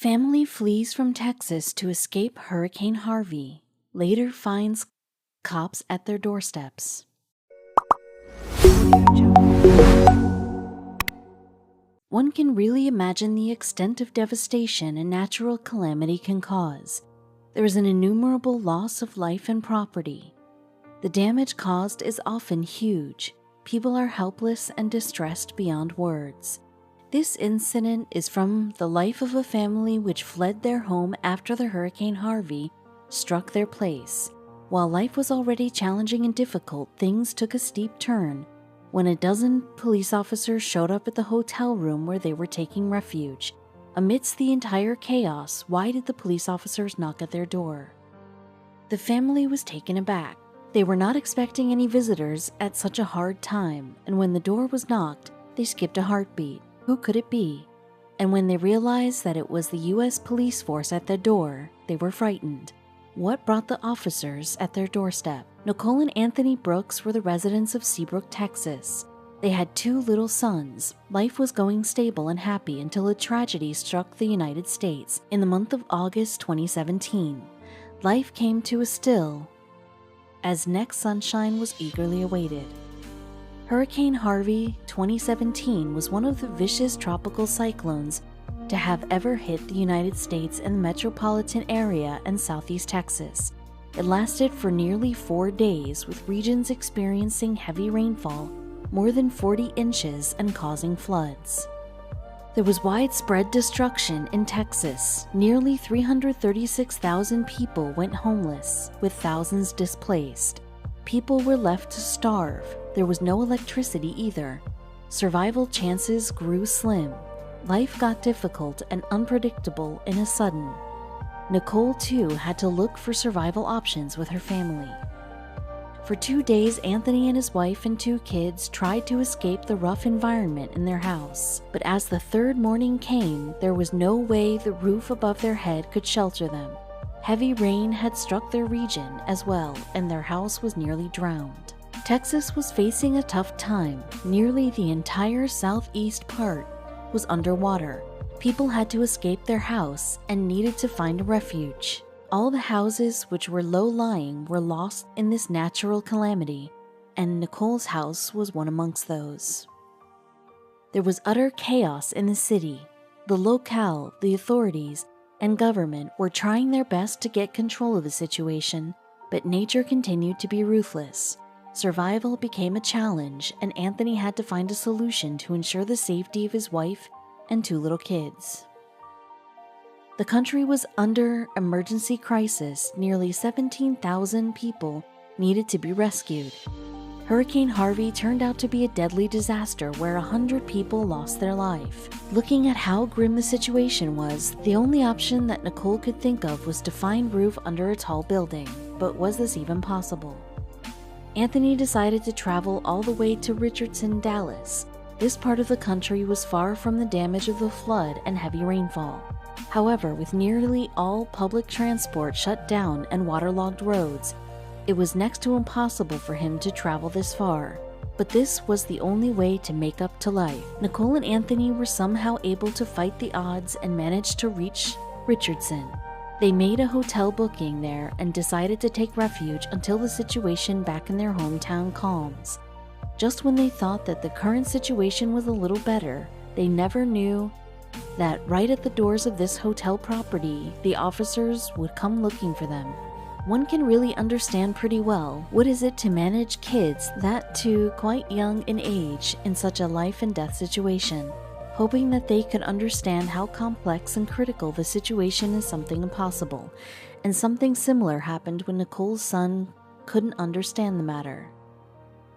Family flees from Texas to escape Hurricane Harvey, later finds cops at their doorsteps. One can really imagine the extent of devastation a natural calamity can cause. There is an innumerable loss of life and property. The damage caused is often huge. People are helpless and distressed beyond words. This incident is from the life of a family which fled their home after the Hurricane Harvey struck their place. While life was already challenging and difficult, things took a steep turn when a dozen police officers showed up at the hotel room where they were taking refuge. Amidst the entire chaos, why did the police officers knock at their door? The family was taken aback. They were not expecting any visitors at such a hard time, and when the door was knocked, they skipped a heartbeat. Who could it be? And when they realized that it was the U.S. police force at their door, they were frightened. What brought the officers at their doorstep? Nicole and Anthony Brooks were the residents of Seabrook, Texas. They had 2 little sons. Life was going stable and happy until a tragedy struck the United States in the month of August 2017. Life came to a still as next sunshine was eagerly awaited. Hurricane Harvey 2017 was one of the vicious tropical cyclones to have ever hit the United States and the metropolitan area and southeast Texas. It lasted for nearly 4 days, with regions experiencing heavy rainfall, more than 40 inches, and causing floods. There was widespread destruction in Texas. Nearly 336,000 people went homeless, with thousands displaced. People were left to starve. There was no electricity either. Survival chances grew slim. Life got difficult and unpredictable in a sudden. Nicole, too, had to look for survival options with her family. For 2 days, Anthony and his wife and 2 kids tried to escape the rough environment in their house. But as the 3rd morning came, there was no way the roof above their head could shelter them. Heavy rain had struck their region as well, and their house was nearly drowned. Texas was facing a tough time. Nearly the entire southeast part was underwater. People had to escape their house and needed to find a refuge. All the houses which were low-lying were lost in this natural calamity, and Nicole's house was one amongst those. There was utter chaos in the city. The locale, the authorities, and government were trying their best to get control of the situation, but nature continued to be ruthless. Survival became a challenge, and Anthony had to find a solution to ensure the safety of his wife and 2 little kids. The country was under emergency crisis. Nearly 17,000 people needed to be rescued. Hurricane Harvey turned out to be a deadly disaster where 100 people lost their life. Looking at how grim the situation was, the only option that Nicole could think of was to find roof under a tall building. But was this even possible? Anthony decided to travel all the way to Richardson, Dallas. This part of the country was far from the damage of the flood and heavy rainfall. However, with nearly all public transport shut down and waterlogged roads, it was next to impossible for him to travel this far. But this was the only way to make up to life. Nicole and Anthony were somehow able to fight the odds and managed to reach Richardson. They made a hotel booking there and decided to take refuge until the situation back in their hometown calms. Just when they thought that the current situation was a little better, they never knew that right at the doors of this hotel property, the officers would come looking for them. One can really understand pretty well what is it to manage kids that too quite young in age in such a life and death situation. Hoping that they could understand how complex and critical the situation is something impossible, and something similar happened when Nicole's son couldn't understand the matter.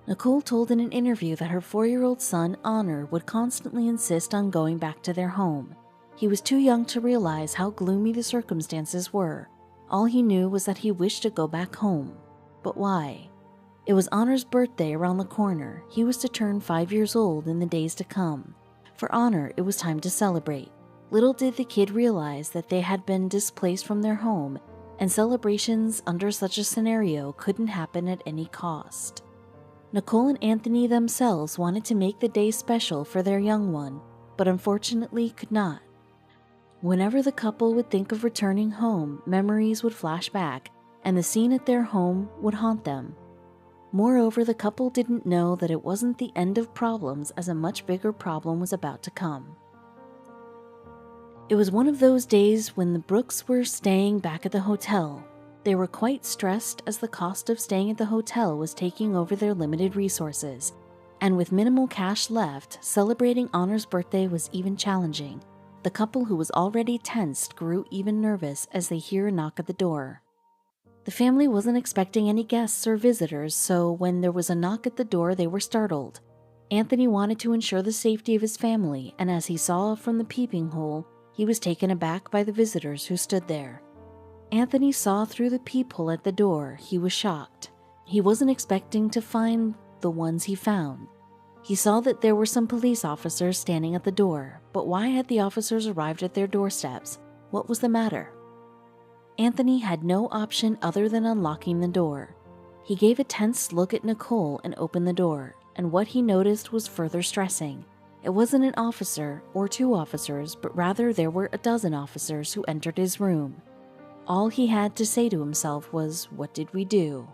Nicole told in an interview that her 4-year-old son, Honor, would constantly insist on going back to their home. He was too young to realize how gloomy the circumstances were. All he knew was that he wished to go back home. But why? It was Honor's birthday around the corner. He was to turn 5 years old in the days to come. For Honor, it was time to celebrate. Little did the kid realize that they had been displaced from their home, and celebrations under such a scenario couldn't happen at any cost. Nicole and Anthony themselves wanted to make the day special for their young one, but unfortunately could not. Whenever the couple would think of returning home, memories would flash back, and the scene at their home would haunt them. Moreover, the couple didn't know that it wasn't the end of problems, as a much bigger problem was about to come. It was one of those days when the Brooks were staying back at the hotel. They were quite stressed as the cost of staying at the hotel was taking over their limited resources, and with minimal cash left, celebrating Honor's birthday was even challenging. The couple, who was already tensed, grew even nervous as they hear a knock at the door. The family wasn't expecting any guests or visitors, so when there was a knock at the door, they were startled. Anthony wanted to ensure the safety of his family, and as he saw from the peeping hole, he was taken aback by the visitors who stood there. Anthony saw through the peephole at the door. He was shocked. He wasn't expecting to find the ones he found. He saw that there were some police officers standing at the door, but why had the officers arrived at their doorsteps? What was the matter? Anthony had no option other than unlocking the door. He gave a tense look at Nicole and opened the door, and what he noticed was further stressing. It wasn't an officer or two officers, but rather there were a dozen officers who entered his room. All he had to say to himself was, "What did we do?"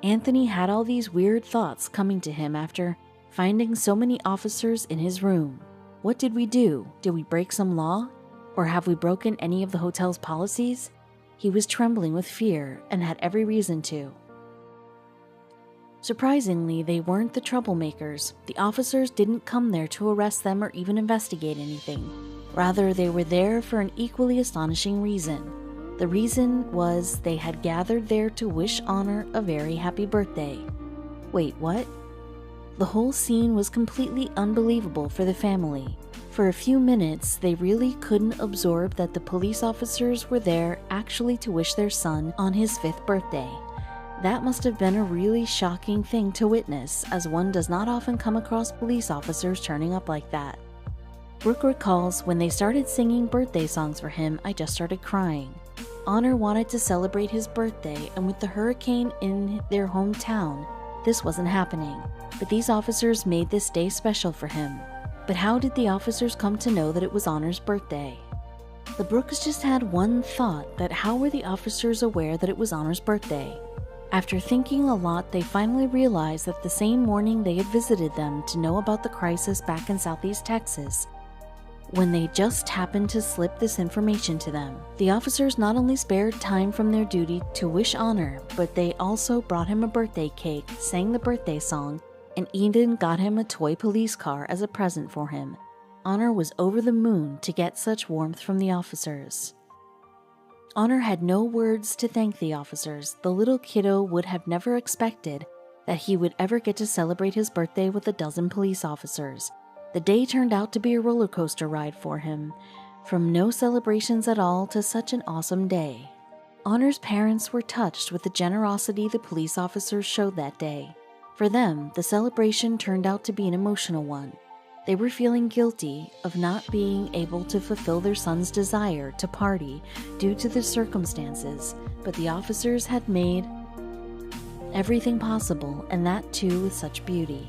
Anthony had all these weird thoughts coming to him after finding so many officers in his room. What did we do? Did we break some law? Or have we broken any of the hotel's policies? He was trembling with fear and had every reason to. Surprisingly, they weren't the troublemakers. The officers didn't come there to arrest them or even investigate anything. Rather, they were there for an equally astonishing reason. The reason was they had gathered there to wish Honor a very happy birthday. Wait, what? The whole scene was completely unbelievable for the family. For a few minutes, they really couldn't absorb that the police officers were there actually to wish their son on his 5th birthday. That must have been a really shocking thing to witness, as one does not often come across police officers turning up like that. Brooke recalls, "When they started singing birthday songs for him, I just started crying. Honor wanted to celebrate his birthday, and with the hurricane in their hometown, this wasn't happening. But these officers made this day special for him." But how did the officers come to know that it was Honor's birthday? The Brooks just had one thought, that how were the officers aware that it was Honor's birthday? After thinking a lot, they finally realized that the same morning they had visited them to know about the crisis back in Southeast Texas, when they just happened to slip this information to them. The officers not only spared time from their duty to wish Honor, but they also brought him a birthday cake, sang the birthday song, and even got him a toy police car as a present for him. Honor was over the moon to get such warmth from the officers. Honor had no words to thank the officers. The little kiddo would have never expected that he would ever get to celebrate his birthday with a dozen police officers. The day turned out to be a roller coaster ride for him, from no celebrations at all to such an awesome day. Honor's parents were touched with the generosity the police officers showed that day. For them, the celebration turned out to be an emotional one. They were feeling guilty of not being able to fulfill their son's desire to party due to the circumstances, but the officers had made everything possible, and that too with such beauty.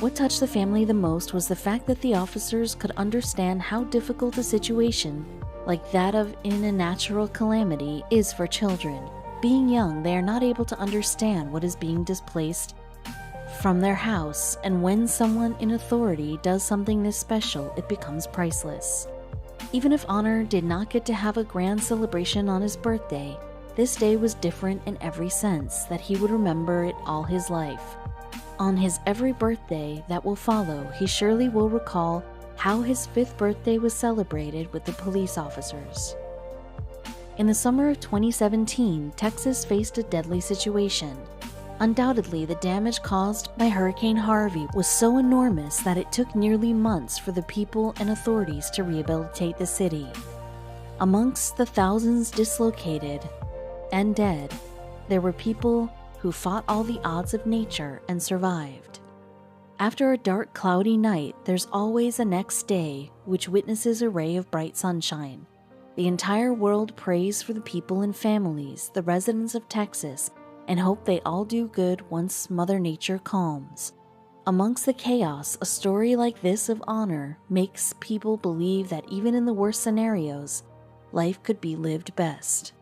What touched the family the most was the fact that the officers could understand how difficult a situation like that of in a natural calamity is for children. Being young, they are not able to understand what is being displaced from their house, and when someone in authority does something this special, it becomes priceless. Even if Honor did not get to have a grand celebration on his birthday, this day was different in every sense that he would remember it all his life. On his every birthday that will follow, he surely will recall how his 5th birthday was celebrated with the police officers. In the summer of 2017, Texas faced a deadly situation. Undoubtedly, the damage caused by Hurricane Harvey was so enormous that it took nearly months for the people and authorities to rehabilitate the city. Amongst the thousands dislocated and dead, there were people who fought all the odds of nature and survived. After a dark, cloudy night, there's always a next day which witnesses a ray of bright sunshine. The entire world prays for the people and families, the residents of Texas, and hope they all do good once Mother Nature calms. Amongst the chaos, a story like this of honor makes people believe that even in the worst scenarios, life could be lived best.